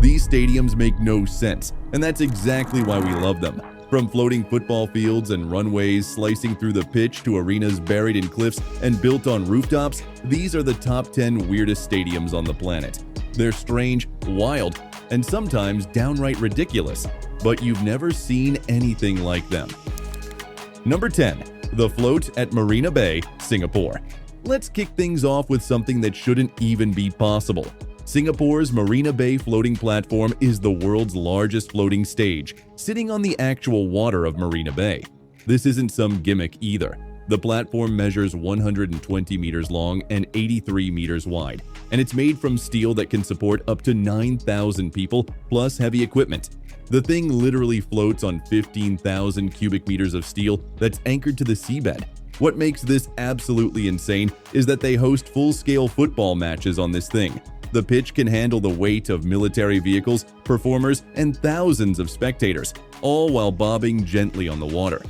These stadiums make no sense, and that's exactly why we love them. From floating football fields and runways slicing through the pitch to arenas buried in cliffs and built on rooftops, these are the top 10 weirdest stadiums on the planet. They're strange, wild, and sometimes downright ridiculous, but you've never seen anything like them. Number 10. The Float at Marina Bay, Singapore. Let's kick things off with something that shouldn't even be possible. Singapore's Marina Bay floating platform is the world's largest floating stage, sitting on the actual water of Marina Bay. This isn't some gimmick either. The platform measures 120 meters long and 83 meters wide, and it's made from steel that can support up to 9,000 people plus heavy equipment. The thing literally floats on 15,000 cubic meters of steel that's anchored to the seabed. What makes this absolutely insane is that they host full-scale football matches on this thing. The pitch can handle the weight of military vehicles, performers, and thousands of spectators, all while bobbing gently on the water.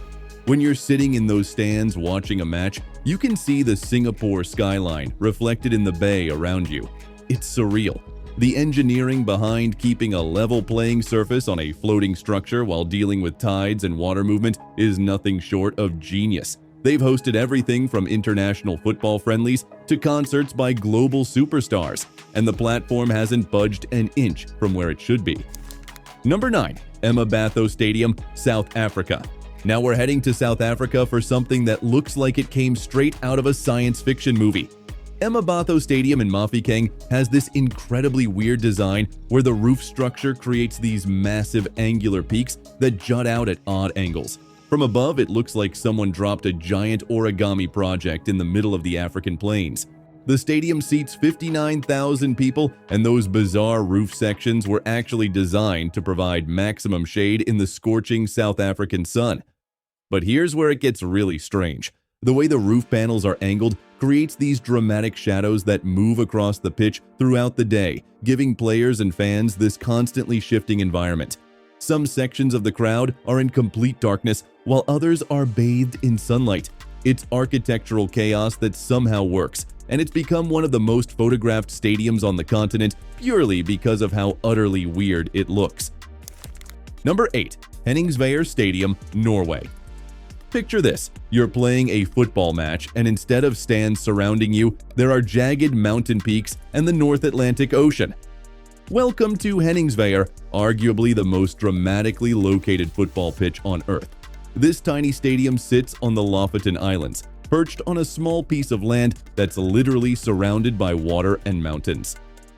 When you're sitting in those stands watching a match, you can see the Singapore skyline reflected in the bay around you. It's surreal. The engineering behind keeping a level playing surface on a floating structure while dealing with tides and water movement is nothing short of genius. They've hosted everything from international football friendlies to concerts by global superstars, and the platform hasn't budged an inch from where it should be. Number 9. Emabatho Stadium, South Africa. Now we're heading to South Africa for something that looks like it came straight out of a science fiction movie. Emabatho Stadium in Mafeking has this incredibly weird design where the roof structure creates these massive angular peaks that jut out at odd angles. From above, it looks like someone dropped a giant origami project in the middle of the African plains. The stadium seats 59,000 people, and those bizarre roof sections were actually designed to provide maximum shade in the scorching South African sun. But here's where it gets really strange. The way the roof panels are angled creates these dramatic shadows that move across the pitch throughout the day, giving players and fans this constantly shifting environment. Some sections of the crowd are in complete darkness, while others are bathed in sunlight. It's architectural chaos that somehow works, and it's become one of the most photographed stadiums on the continent purely because of how utterly weird it looks. Number 8. Henningsvær Stadium, Norway. Picture this. You're playing a football match, and instead of stands surrounding you, there are jagged mountain peaks and the North Atlantic Ocean. Welcome to Henningsvær, arguably the most dramatically located football pitch on Earth. This tiny stadium sits on the Lofoten Islands, perched on a small piece of land that's literally surrounded by water and mountains.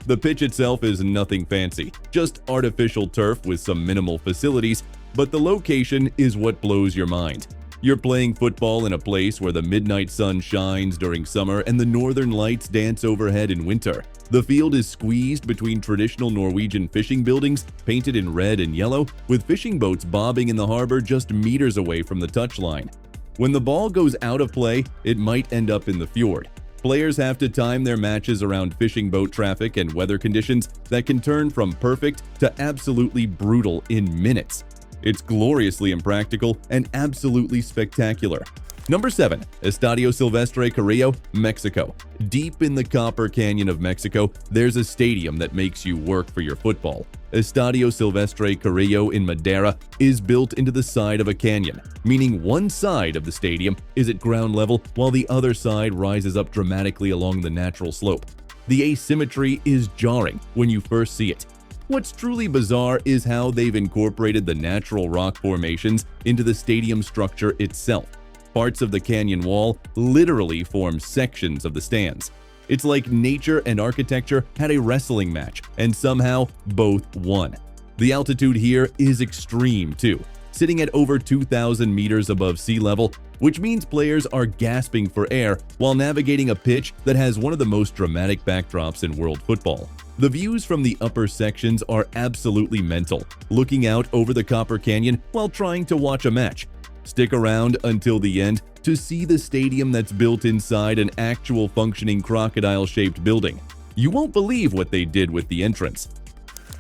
The pitch itself is nothing fancy, just artificial turf with some minimal facilities, but the location is what blows your mind. You're playing football in a place where the midnight sun shines during summer and the northern lights dance overhead in winter. The field is squeezed between traditional Norwegian fishing buildings painted in red and yellow, with fishing boats bobbing in the harbor just meters away from the touchline. When the ball goes out of play, it might end up in the fjord. Players have to time their matches around fishing boat traffic and weather conditions that can turn from perfect to absolutely brutal in minutes. It's gloriously impractical and absolutely spectacular. Number 7. Estadio Silvestre Carrillo, Mexico. Deep in the Copper Canyon of Mexico, there's a stadium that makes you work for your football. Estadio Silvestre Carrillo in Madera is built into the side of a canyon, meaning one side of the stadium is at ground level while the other side rises up dramatically along the natural slope. The asymmetry is jarring when you first see it. What's truly bizarre is how they've incorporated the natural rock formations into the stadium structure itself. Parts of the canyon wall literally form sections of the stands. It's like nature and architecture had a wrestling match, and somehow both won. The altitude here is extreme too, sitting at over 2,000 meters above sea level, which means players are gasping for air while navigating a pitch that has one of the most dramatic backdrops in world football. The views from the upper sections are absolutely mental, looking out over the Copper Canyon while trying to watch a match. Stick around until the end to see the stadium that's built inside an actual functioning crocodile-shaped building. You won't believe what they did with the entrance.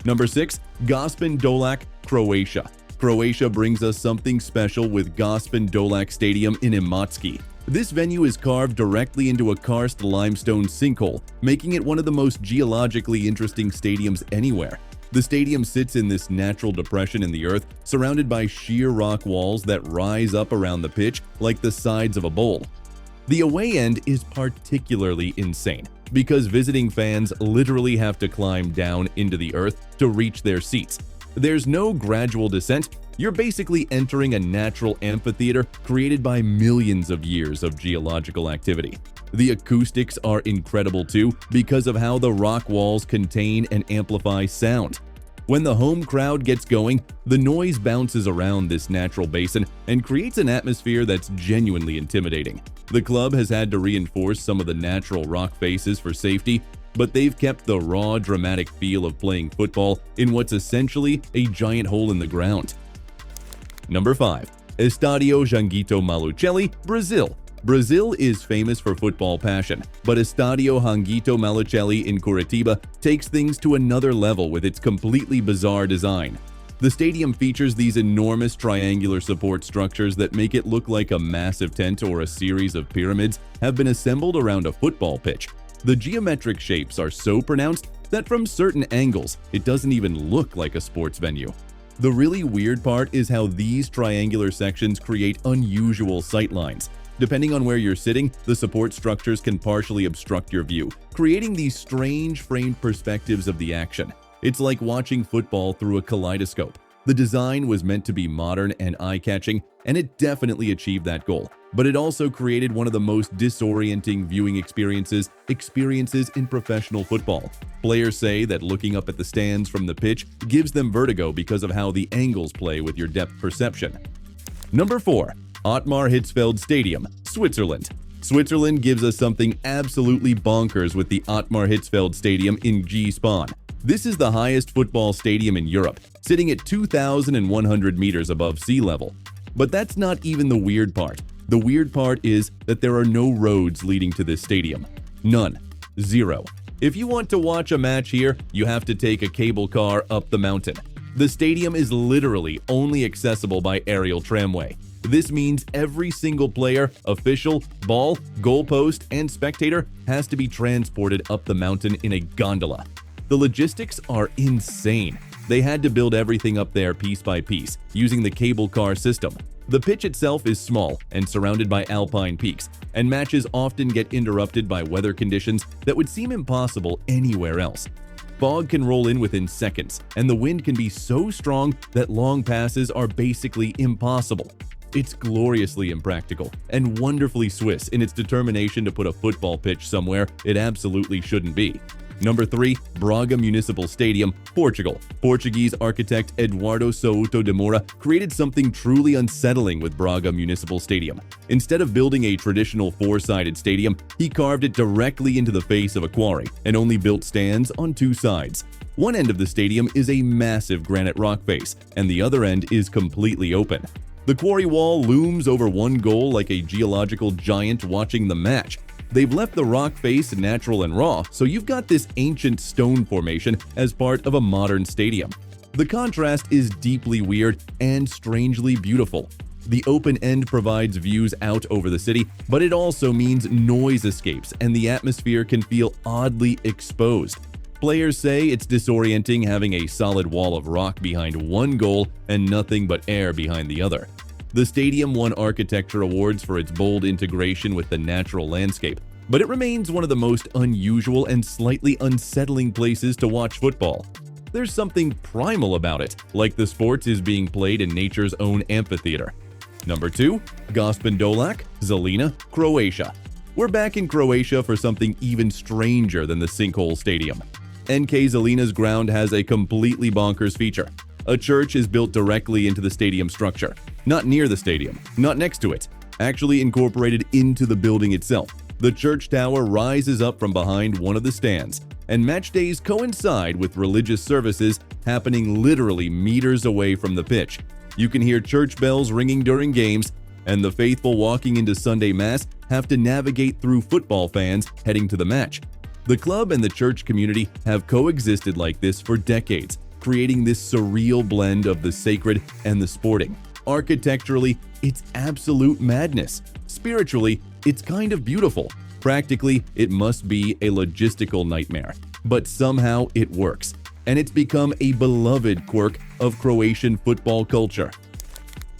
Number 6. Gospin Dolac, Croatia. Croatia brings us something special with Gospin Dolac Stadium in Imotski. This venue is carved directly into a karst limestone sinkhole, making it one of the most geologically interesting stadiums anywhere. The stadium sits in this natural depression in the earth, surrounded by sheer rock walls that rise up around the pitch like the sides of a bowl. The away end is particularly insane because visiting fans literally have to climb down into the earth to reach their seats. There's no gradual descent. You're basically entering a natural amphitheater created by millions of years of geological activity. The acoustics are incredible too because of how the rock walls contain and amplify sound. When the home crowd gets going, the noise bounces around this natural basin and creates an atmosphere that's genuinely intimidating. The club has had to reinforce some of the natural rock faces for safety, but they've kept the raw, dramatic feel of playing football in what's essentially a giant hole in the ground. Number 5. Estádio Joãoquito Malucelli, Brazil. Brazil is famous for football passion, but Estádio Joãoquito Malucelli in Curitiba takes things to another level with its completely bizarre design. The stadium features these enormous triangular support structures that make it look like a massive tent or a series of pyramids have been assembled around a football pitch. The geometric shapes are so pronounced that from certain angles, it doesn't even look like a sports venue. The really weird part is how these triangular sections create unusual sightlines. Depending on where you're sitting, the support structures can partially obstruct your view, creating these strange framed perspectives of the action. It's like watching football through a kaleidoscope. The design was meant to be modern and eye-catching, and it definitely achieved that goal. But it also created one of the most disorienting viewing experiences in professional football. Players say that looking up at the stands from the pitch gives them vertigo because of how the angles play with your depth perception. Number 4. Ottmar Hitzfeld Stadium, Switzerland. Switzerland gives us something absolutely bonkers with the Ottmar Hitzfeld Stadium in Gießen. This is the highest football stadium in Europe, sitting at 2,100 meters above sea level. But that's not even the weird part. The weird part is that there are no roads leading to this stadium. None. Zero. If you want to watch a match here, you have to take a cable car up the mountain. The stadium is literally only accessible by aerial tramway. This means every single player, official, ball, goalpost, and spectator has to be transported up the mountain in a gondola. The logistics are insane. They had to build everything up there piece by piece, using the cable car system. The pitch itself is small and surrounded by alpine peaks, and matches often get interrupted by weather conditions that would seem impossible anywhere else. Fog can roll in within seconds, and the wind can be so strong that long passes are basically impossible. It's gloriously impractical and wonderfully Swiss in its determination to put a football pitch somewhere it absolutely shouldn't be. Number 3. Braga Municipal Stadium, Portugal. Portuguese architect Eduardo Souto de Moura created something truly unsettling with Braga Municipal Stadium. Instead of building a traditional four-sided stadium, he carved it directly into the face of a quarry and only built stands on two sides. One end of the stadium is a massive granite rock face, and the other end is completely open. The quarry wall looms over one goal like a geological giant watching the match. They've left the rock face natural and raw, so you've got this ancient stone formation as part of a modern stadium. The contrast is deeply weird and strangely beautiful. The open end provides views out over the city, but it also means noise escapes and the atmosphere can feel oddly exposed. Players say it's disorienting having a solid wall of rock behind one goal and nothing but air behind the other. The stadium won architecture awards for its bold integration with the natural landscape, but it remains one of the most unusual and slightly unsettling places to watch football. There's something primal about it, like the sport is being played in nature's own amphitheater. Number 2. Gospin Dolac, Zelina, Croatia. We're back in Croatia for something even stranger than the sinkhole stadium. NK Zelina's ground has a completely bonkers feature. A church is built directly into the stadium structure. Not near the stadium, not next to it, actually incorporated into the building itself. The church tower rises up from behind one of the stands, and match days coincide with religious services happening literally meters away from the pitch. You can hear church bells ringing during games, and the faithful walking into Sunday Mass have to navigate through football fans heading to the match. The club and the church community have coexisted like this for decades, creating this surreal blend of the sacred and the sporting. Architecturally, it's absolute madness. Spiritually, it's kind of beautiful. Practically, it must be a logistical nightmare. But somehow it works. and it's become a beloved quirk of Croatian football culture.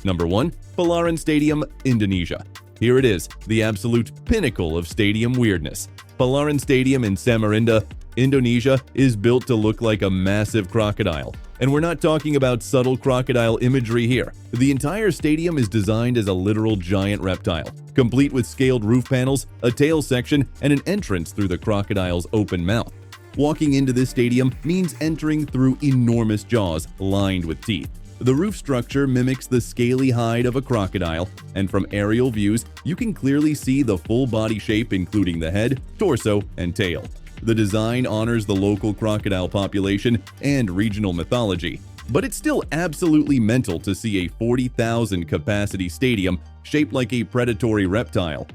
Number 1. Palaran Stadium, Indonesia. Here it is, the absolute pinnacle of stadium weirdness. Palaran Stadium in Samarinda, Indonesia is built to look like a massive crocodile. And we're not talking about subtle crocodile imagery here. The entire stadium is designed as a literal giant reptile, complete with scaled roof panels, a tail section, and an entrance through the crocodile's open mouth. Walking into this stadium means entering through enormous jaws lined with teeth. The roof structure mimics the scaly hide of a crocodile, and from aerial views, you can clearly see the full body shape including the head, torso, and tail. The design honors the local crocodile population and regional mythology, but it's still absolutely mental to see a 40,000 capacity stadium shaped like a predatory reptile.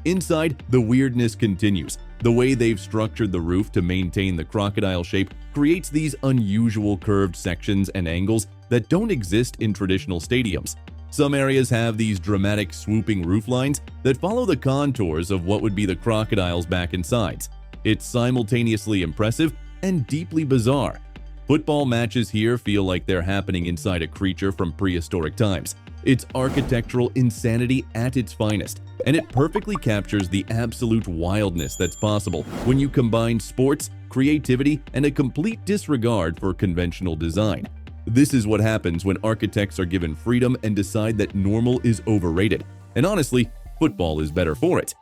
Inside, the weirdness continues. The way they've structured the roof to maintain the crocodile shape creates these unusual curved sections and angles that don't exist in traditional stadiums. Some areas have these dramatic swooping roof lines that follow the contours of what would be the crocodile's back and sides. It's simultaneously impressive and deeply bizarre. Football matches here feel like they're happening inside a creature from prehistoric times. It's architectural insanity at its finest, and it perfectly captures the absolute wildness that's possible when you combine sports, creativity, and a complete disregard for conventional design. This is what happens when architects are given freedom and decide that normal is overrated. And honestly, football is better for it.